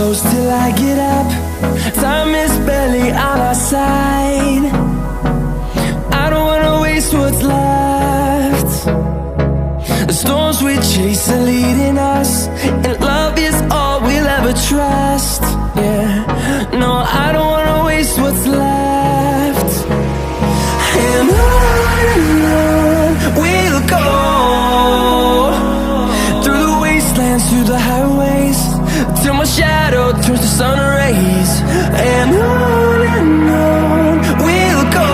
close till I get up. Time is barely on our side. I don't wanna waste what's left. The storms we chase are leading us, and love is all we'll ever trust. Yeah, no, I don't wanna waste what's left. And on we'll go, through the wastelands, through the highways, till my shadow turns to sun rays. And on we'll go,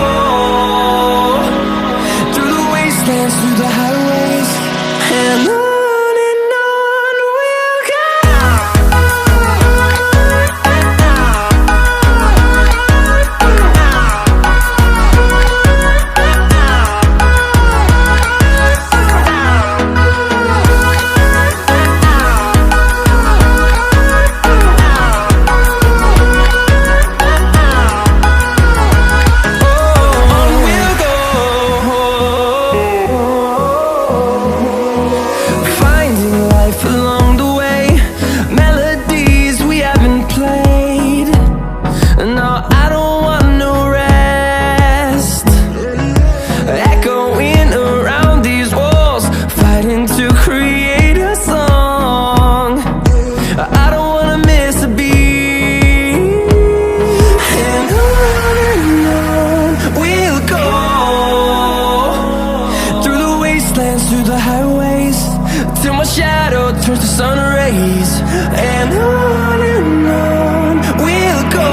through the wastelands, through the highways, and on we'll go. Through the highways, till my shadow turns to sun rays. And on we'll go,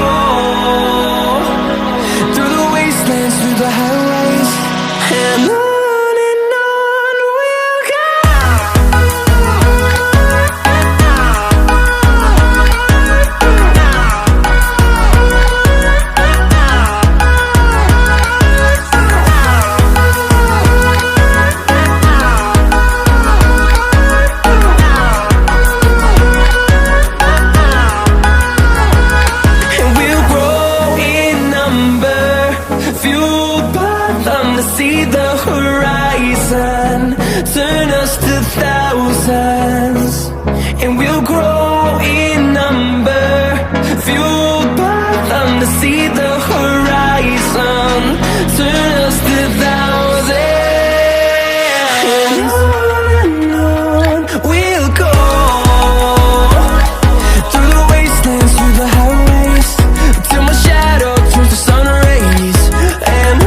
through the wastelands, through the highways, and on we'll go. See the horizon, turn us to thousands, and we'll grow in number, fueled by them. To see the horizon, turn us to thousands, and on we'll go, through the wastelands, through the highways, till my shadow turns to sun rays. And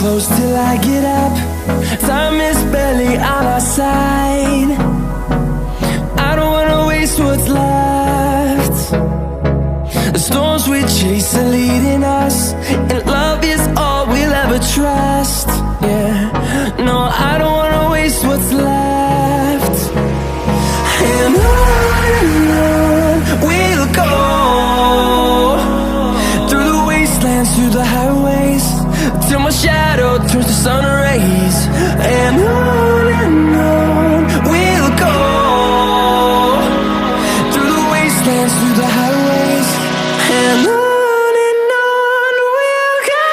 close till I get up. Time is barely on our side. I don't wanna waste what's left. The storms we chase are leading us, and love is all we'll ever trust. Yeah, no, I don't wanna waste what's left. And on we'll go, through the wastelands, through the highways, till my shadow turns to sun rays. And on we'll go, through the wastelands, through the highways, and on we'll go.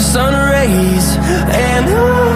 sun rays, and